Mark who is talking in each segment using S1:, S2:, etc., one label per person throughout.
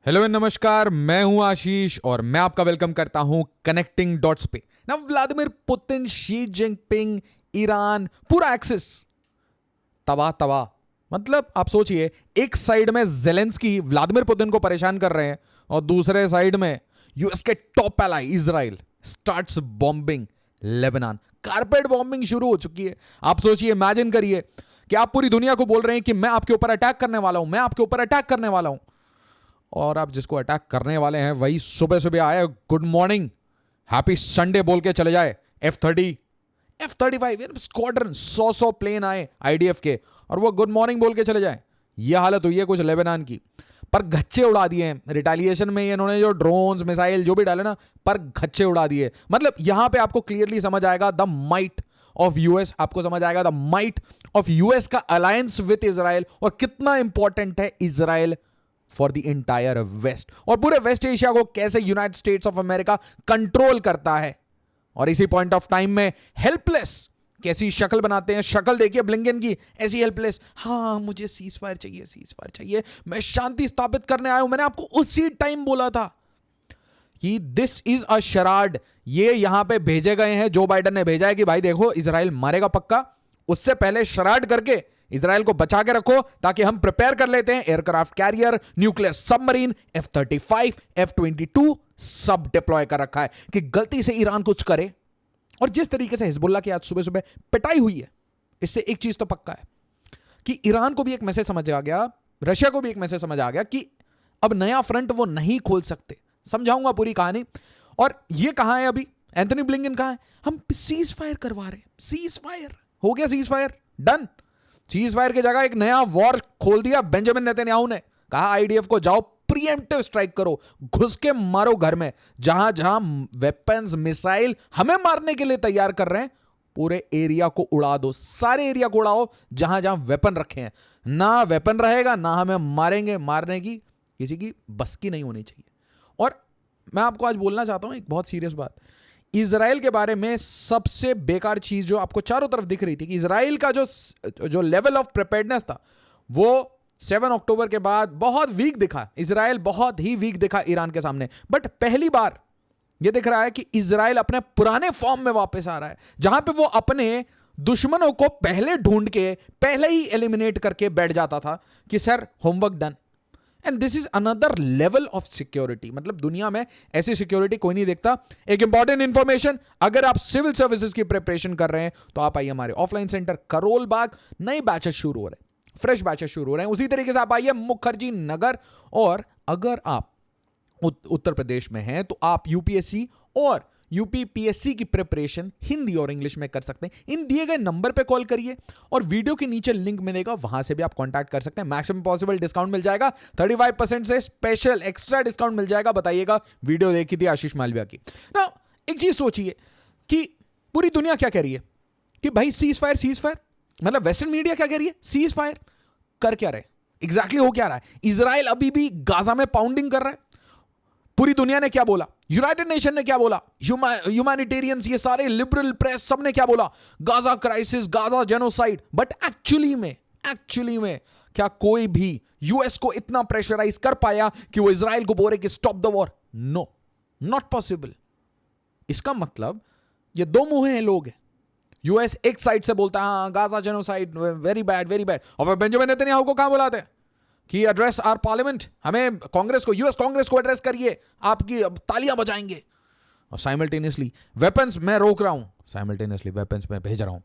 S1: Hello नमस्कार, मैं हूं आशीष और मैं आपका वेलकम करता हूं कनेक्टिंग डॉट्स पे ना। Vladimir Putin, Xi Jinping, Iran, पूरा एक्सिस तबाह तबाह। मतलब आप सोचिए, एक साइड में जेलेंस्की व्लादिमीर पुतिन को परेशान कर रहे हैं और दूसरे साइड में यूएस के top ally Israel starts bombing Lebanon. Carpet bombing शुरू हो चुकी है। आप सोचिए, इमेजिन करिए कि आप पूरी दुनिया को बोल रहे हैं कि मैं आपके ऊपर अटैक करने वाला हूं, मैं आपके ऊपर अटैक करने वाला हूं, और आप जिसको अटैक करने वाले हैं वही सुबह सुबह आए, गुड मॉर्निंग, हैप्पी संडे बोल के चले जाए। F-35 स्क्वाड्रन 100 प्लेन आए आईडीएफ के और वो गुड मॉर्निंग बोल के चले जाए। ये हालत हुई है कुछ लेबनान की। पर घच्चे उड़ा दिए हैं रिटेलिएशन में। इन्होंने जो ड्रोन्स, मिसाइल जो भी डाले ना, पर घच्चे उड़ा दिए। मतलब यहां पे आपको क्लियरली समझ आएगा द माइट ऑफ यूएस, आपको समझ आएगा द माइट ऑफ यूएस का अलायंस विद इजराइल और कितना इंपॉर्टेंट है Israel for the entire West, और पूरे वेस्ट एशिया को कैसे United States of America control करता है। और इसी पॉइंट ऑफ टाइम में हेल्पलेस कैसी शक्ल बनाते हैं। शक्ल देखिए ब्लिंकन की, ऐसी हेल्पलेस। हाँ, मुझे सीज फायर चाहिए, सीज फायर चाहिए, मैं शांति स्थापित करने आया हूं। मैंने आपको उसी टाइम बोला था कि दिस इज अ शराड। ये यहां पे भेजे गए हैं, जो बाइडन ने भेजा है कि भाई देखो इजराइल मारेगा पक्का, उससे पहले शराड करके इजराइल को बचा के रखो ताकि हम प्रिपेयर कर लेते हैं। Aircraft carrier, nuclear submarine, F-35, F-22 सब डिप्लॉय कर रखा है कि गलती से ईरान कुछ करे। और जिस तरीके से हिजबुल्लाह की आज सुबह सुबह पिटाई हुई है, इससे एक चीज तो पक्का है कि ईरान को भी एक मैसेज समझ आ गया, रशिया को भी एक मैसेज समझ आ गया कि अब नया फ्रंट वो नहीं खोल सकते। समझाऊंगा पूरी कहानी। और ये कहां है अभी, एंथनी ब्लिंकन कहां है? हम सीज फायर करवा रहे हैं। सीज फायर हो गया, cease fire done. Cease fire की जगह एक नया वॉर खोल दिया बेंजामिन नेतन्याहू ने। कहा आईडीएफ को जाओ, प्रीएम्प्टिव स्ट्राइक करो, घुस के मारो घर में। जहां जहां वेपन्स, मिसाइल हमें मारने के लिए तैयार कर रहे हैं, पूरे एरिया को उड़ा दो, सारे एरिया को उड़ाओ जहां जहां वेपन रखे हैं। ना वेपन रहेगा, ना हमें मारेंगे। मारने की किसी की बस की नहीं होनी चाहिए। और मैं आपको आज बोलना चाहता हूं एक बहुत सीरियस बात। इजराइल के बारे में सबसे बेकार चीज जो आपको चारों तरफ दिख रही थी कि इजराइल का जो लेवल ऑफ प्रिपेयर्डनेस था वो 7 अक्टूबर के बाद बहुत वीक दिखा। इजराइल बहुत ही वीक दिखा ईरान के सामने। बट पहली बार यह दिख रहा है कि इजराइल अपने पुराने फॉर्म में वापस आ रहा है, जहां पे वो अपने दुश्मनों को पहले ढूंढ के पहले ही एलिमिनेट करके बैठ जाता था कि sir homework done. And this is another level of security. मतलब दुनिया में ऐसी सिक्योरिटी कोई नहीं देखता। एक इंपॉर्टेंट इंफॉर्मेशन, अगर आप सिविल सर्विसेज की प्रिपरेशन कर रहे हैं तो आप आइए हमारे ऑफलाइन सेंटर करोल बाग। नए बैचेस शुरू हो रहे हैं, फ्रेश बैचेस शुरू हो रहे हैं। उसी तरीके से आप आइए मुखर्जी नगर। और अगर आप उत्तर प्रदेश में हैं तो आप यूपीएससी और यूपीपीएससी की प्रिपरेशन हिंदी और इंग्लिश में कर सकते हैं। इन दिए गए नंबर पे कॉल करिए और वीडियो के नीचे लिंक मिलेगा, वहां से भी आप कांटेक्ट कर सकते हैं। मैक्सिमम पॉसिबल डिस्काउंट मिल जाएगा, 35% से स्पेशल एक्स्ट्रा डिस्काउंट मिल जाएगा। बताइएगा वीडियो देखी थी आशीष मालविया की ना। एक चीज सोचिए कि पूरी दुनिया क्या कह रही है कि भाई सीज फायर, सीज फायर। मतलब वेस्टर्न मीडिया क्या कह रही है? सीज फायर कर क्या रहे, एग्जैक्टली हो क्या रहा है? इजराइल अभी भी गाजा में पाउंडिंग कर रहा है। पूरी दुनिया ने क्या बोला? यूनाइटेड नेशन ने क्या बोला? ह्यूमैनिटेरियंस, ये सारे लिबरल प्रेस, सबने क्या बोला? Gaza crisis, Gaza genocide. But actually में क्या कोई भी यूएस को इतना प्रेशराइज कर पाया कि वो इजराइल को बोले कि stop the war? No, not possible. इसका मतलब ये दो मुंहे हैं लोग हैं। यूएस एक साइड से बोलता है हाँ Gaza genocide, very bad very bad, और फिर बेंजामिन नेतन्याहू को कहां बुलाते हैं कि एड्रेस आर पार्लियामेंट, हमें कांग्रेस को, यूएस कांग्रेस को एड्रेस करिए, आपकी तालियां बजाएंगे। और साइमल्टेनियसली वेपन्स मैं रोक रहा हूं, साइमल्टेनियसली वेपन्स मैं भेज रहा हूं।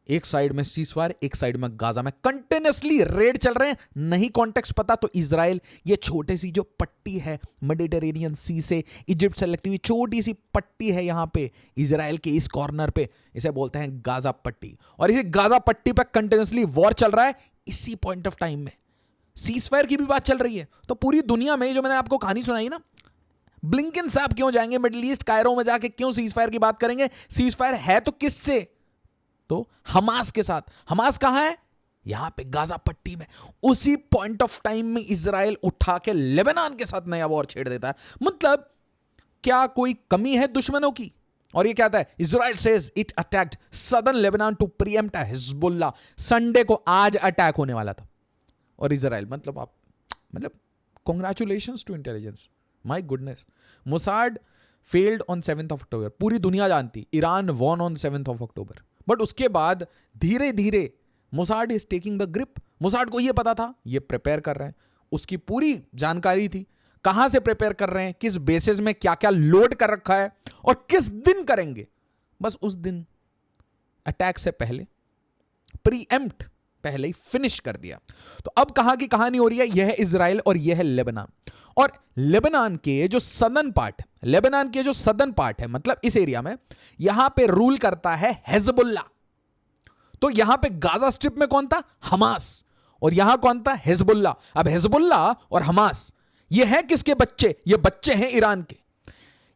S1: एक साइड में सीजफायर, एक साइड में गाजा में कंटिन्यूसली रेड चल रहे हैं। नहीं कॉन्टेक्स्ट पता तो इजराइल, ये छोटी सी जो पट्टी है मेडिटेरेनियन सी से इजिप्ट से लगती हुई छोटी सी पट्टी है यहां पे इजराइल के इस कॉर्नर पे, इसे बोलते हैं गाजा पट्टी। और इसी गाजा पट्टी पे कंटिन्यूसली वॉर चल रहा है। इसी पॉइंट ऑफ टाइम में सीजफायर की भी बात चल रही है। तो पूरी दुनिया में जो मैंने आपको कहानी सुनाई ना, ब्लिंकन साहब क्यों जाएंगे मिडिल ईस्ट, कायरो में जाके क्यों सीजफायर की बात करेंगे? सीजफायर है तो किससे? तो हमास के साथ। हमास कहां है? यहां पे गाजा पट्टी में। उसी पॉइंट ऑफ टाइम में इजराइल उठा के लेबनान के साथ नया वॉर छेड़ देता है। मतलब क्या कोई कमी है दुश्मनों की? और ये कहता है Israel says it attacked southern Lebanon to preempt Hezbollah. Sunday को आज अटैक होने वाला था और इजराइल मतलब Congratulations to intelligence. My goodness. Mossad failed on 7th of October. पूरी दुनिया जानती Iran won on 7th of October. But उसके बाद धीरे धीरे मोसाड इज टेकिंग द ग्रिप. मोसाड को ये पता था ये प्रिपेयर कर रहे हैं, उसकी पूरी जानकारी थी कहां से प्रिपेयर कर रहे हैं, किस बेसिस में क्या क्या लोड कर रखा है और किस दिन करेंगे. बस उस दिन अटैक से पहले प्रीएम्प्ट पहले ही फिनिश कर दिया. तो अब कहां की कहानी हो रही है, यह है इजराइल और यह है लेबनान. और लेबनान के जो सदर्न पार्ट, लेबनान के जो सदर्न पार्ट है, मतलब इस एरिया में यहां पे रूल करता है हिजबुल्लाह. तो यहां पे गाजा स्ट्रिप में कौन था, हमास, और यहां कौन था, हिजबुल्लाह. अब हिजबुल्लाह और हमास ये है किसके बच्चे, ये बच्चे हैं ईरान के.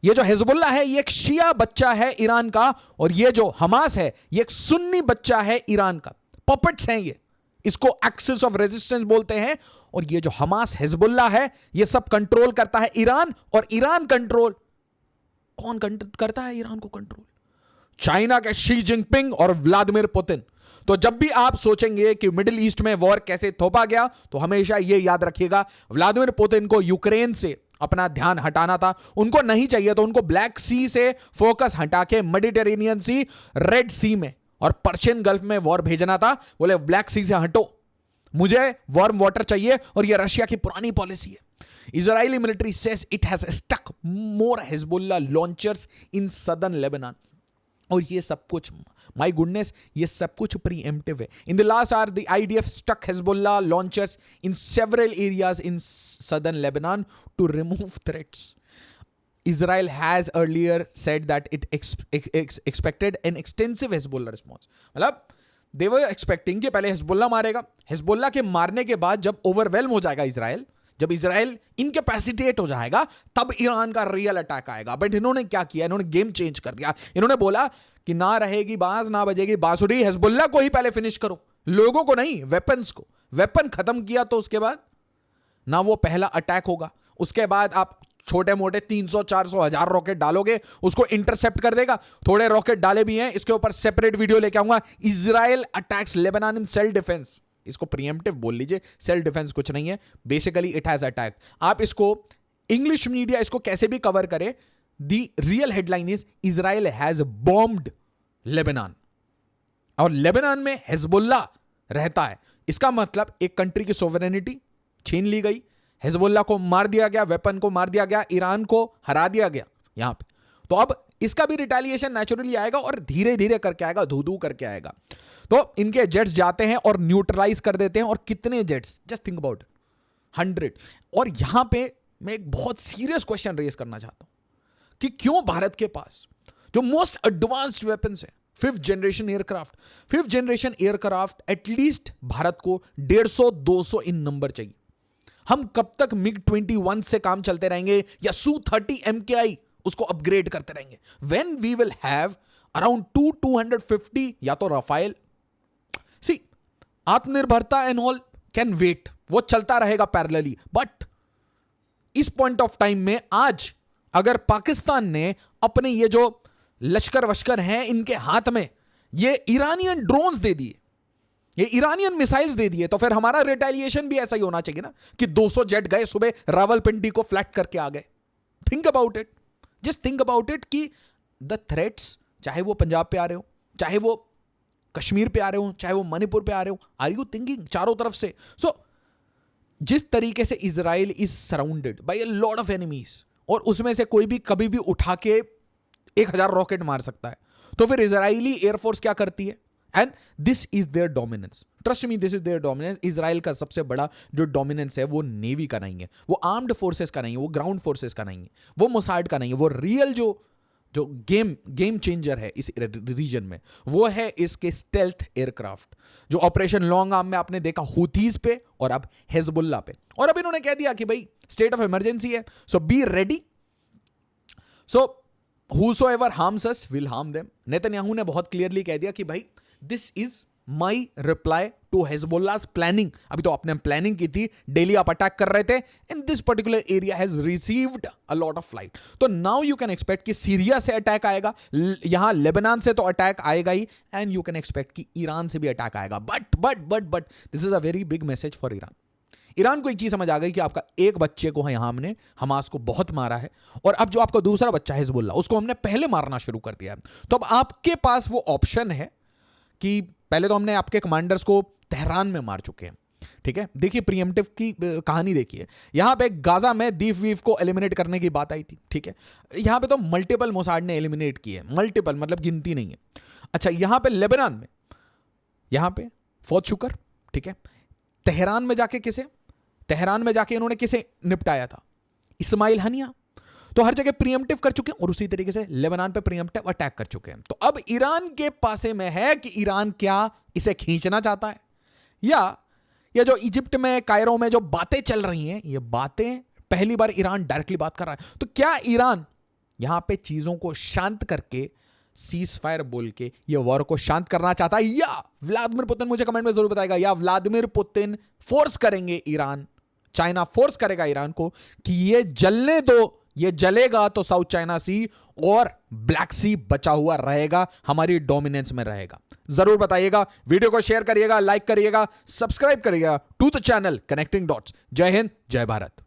S1: ये जो हिजबुल्लाह है ये एक शिया बच्चा है ईरान का, और ये जो हमास है ये एक सुन्नी बच्चा है ईरान का. पपेट्स हैं ये, इसको एक्सिस ऑफ रेजिस्टेंस बोलते हैं. और ये जो हमास हिजबुल्लाह है ये सब कंट्रोल करता है ईरान. और ईरान कंट्रोल कौन करता है, ईरान को कंट्रोल चाइना के शी जिनपिंग और व्लादिमीर पुतिन. तो जब भी आप सोचेंगे कि मिडिल ईस्ट में वॉर कैसे थोपा गया, तो हमेशा यह याद रखिएगा व्लादिमीर पुतिन को यूक्रेन से अपना ध्यान हटाना था. उनको नहीं चाहिए तो उनको ब्लैक सी से फोकस हटा के मेडिटेरेनियन सी, रेड सी में और पर्शियन गल्फ में वॉर भेजना था. बोले ब्लैक सी से हटो, मुझे वार्म वाटर चाहिए. और यह रशिया की पुरानी पॉलिसी है. Israeli military says it has struck more Hezbollah launchers in southern Lebanon. और ये सब कुछ, माय गुडनेस, ये सब कुछ प्रीएम्प्टिव है. In the last hour the IDF struck Hezbollah launchers in several areas in southern Lebanon to remove threats. Israel has earlier said that it expected an extensive Hezbollah response. मतलब they were expecting कि पहले Hezbollah मारेगा, Hezbollah के मारने के बाद जब overwhelm हो जाएगा इजराइल, जब इजराइल इनकैपेसिटेट हो जाएगा, तब ईरान का रियल अटैक आएगा. बट इन्होंने क्या किया, इन्होंने गेम चेंज कर दिया. इन्होंने बोला कि ना रहेगी बाज ना बजेगी बांसुरी, हिजबुल्लाह को ही पहले फिनिश करो, लोगों को नहीं, वेपन्स को. वेपन खत्म किया तो उसके बाद ना वो पहला अटैक होगा. उसके बाद आप छोटे मोटे 300 400 1000 रॉकेट डालोगे, उसको इंटरसेप्ट कर देगा. थोड़े रॉकेट डाले भी हैं, इसके ऊपर सेपरेट वीडियो लेके आऊंगा. Israel attacks Lebanon in self defence. इसको प्रीएम्प्टिव बोल लीजिए, सेल्फ डिफेंस कुछ नहीं है, बेसिकली इट हैज अटैक. आप इसको इंग्लिश मीडिया इसको कैसे भी कवर करे, the real headline is Israel has bombed Lebanon. और लेबनान में हिजबुल्लाह रहता है, इसका मतलब एक कंट्री की सोवरेनिटी छीन ली गई, हिजबुल्लाह को मार दिया गया, वेपन को मार दिया गया, ईरान को हरा दिया गया यहां पे. तो अब इसका भी रिटेलिएशन नेचुरली आएगा और धीरे धीरे करके आएगा, धू करके आएगा. तो इनके जेट्स जाते हैं और न्यूट्रलाइज कर देते हैं. और कितने जेट्स, जस्ट थिंक अबाउट 100. और यहां पे मैं एक बहुत सीरियस क्वेश्चन रेज करना चाहता हूं कि क्यों भारत के पास जो मोस्ट एडवांस्ड वेपन्स है, 5th generation aircraft, 5th generation aircraft at least Bharat को 150-200 इन नंबर चाहिए. हम कब तक मिग 21 से काम चलते रहेंगे या Su-30 MKI उसको अपग्रेड करते रहेंगे, when we will have around 250 या तो राफेल. सी, आत्मनिर्भरता एंड ऑल कैन वेट, वो चलता रहेगा पैरेलली. बट इस पॉइंट ऑफ टाइम में आज अगर पाकिस्तान ने अपने ये जो लश्कर वश्कर हैं इनके हाथ में ये ईरानियन ड्रोन्स दे दिए, ये ईरानियन मिसाइल्स दे दिए, तो फिर हमारा रिटेलिएशन भी ऐसा ही होना चाहिए ना कि 200 जेट गए सुबह रावलपिंडी को फ्लैट करके आ गए. Think about it, just think about it कि द थ्रेट्स, चाहे वो पंजाब पे आ रहे हो, चाहे वो कश्मीर पे आ रहे हो, चाहे वो मणिपुर पे आ रहे हो, आर यू थिंकिंग चारों तरफ से. सो जिस तरीके से Israel is surrounded by a lot of enemies, और उसमें से कोई भी कभी भी उठा के 1000 रॉकेट मार सकता है, तो फिर इजराइली एयरफोर्स क्या करती है, and this is there dominance. Trust me, this is there dominance. Israel का सबसे बड़ा जो डोमिनेंस है वो नेवी का नहीं है, वो आर्म्ड फोर्सेस का नहीं है, वो ग्राउंड फोर्सेस का नहीं है, वो मोसाड का नहीं है. वो रियल जो गेम चेंजर है इस रीजन में वो है इसके स्टेल्थ एयरक्राफ्ट, जो ऑपरेशन लॉन्ग आर्म में आपने देखा हुथीज पे और अब हिजबुल्लाह पे. और अब इन्होंने कह दिया कि भाई स्टेट ऑफ इमरजेंसी है, so be ready. So whosoever harms us will harm them. Netanyahu ने बहुत क्लियरली कह दिया कि भाई this is my reply to Hezbollah's planning. अभी तो आपने प्लानिंग की थी, डेली आप अटैक कर रहे थे, and this particular area has received a lot of flight. तो नाउ यू कैन एक्सपेक्ट कि सीरिया से अटैक आएगा, यहां लेबनान से तो अटैक आएगा ही, एंड यू कैन एक्सपेक्ट कि ईरान से भी अटैक आएगा. But this is a very big message for Iran. Iran को एक चीज समझ आ गई कि आपका एक बच्चे को है, यहां हमने हमास को बहुत मारा है, और अब जो आपका दूसरा बच्चा है हिजबुल्लाह, उसको हमने पहले मारना शुरू कर दिया है। तो अब आपके पास वो ऑप्शन है कि पहले तो हमने आपके कमांडर्स को तेहरान में मार चुके हैं, ठीक है। देखिए प्रीएम्प्टिव की कहानी देखिए, यहां पे गाजा में दीफ वीफ को एलिमिनेट करने की बात आई थी, ठीक है। यहां पे तो मल्टीपल मोसाड ने एलिमिनेट किए, मल्टीपल मतलब गिनती नहीं है। अच्छा, यहां पे लेबनान में, यहां पे फौज शुकर, ठीक है। तेहरान में जाके इन्होंने किसे निपटाया था? Ismail Haniyeh. तो हर जगह प्रीएम्प्टिव कर चुके हैं, और उसी तरीके से लेबनान पे प्रीएम्प्टिव अटैक कर चुके हैं। तो अब ईरान के पासे में है कि ईरान क्या इसे खींचना चाहता है, या जो इजिप्ट में कायरो में जो बातें चल रही हैं, ये बातें पहली बार ईरान डायरेक्टली बात कर रहा है। तो क्या ईरान यहां पे चीजों को शांत करके सीज फायर बोल के ये वॉर को शांत करना चाहता है, या व्लादिमीर पुतिन, मुझे कमेंट में जरूर बताएगा, या व्लादिमीर पुतिन फोर्स करेंगे ईरान, चाइना फोर्स करेगा ईरान को कि ये जलने दो, ये जलेगा तो साउथ चाइना सी और ब्लैक सी बचा हुआ रहेगा, हमारी डोमिनेंस में रहेगा। जरूर बताइएगा, वीडियो को शेयर करिएगा, लाइक करिएगा, सब्सक्राइब करिएगा to the channel connecting dots. Jai Hind, जय भारत।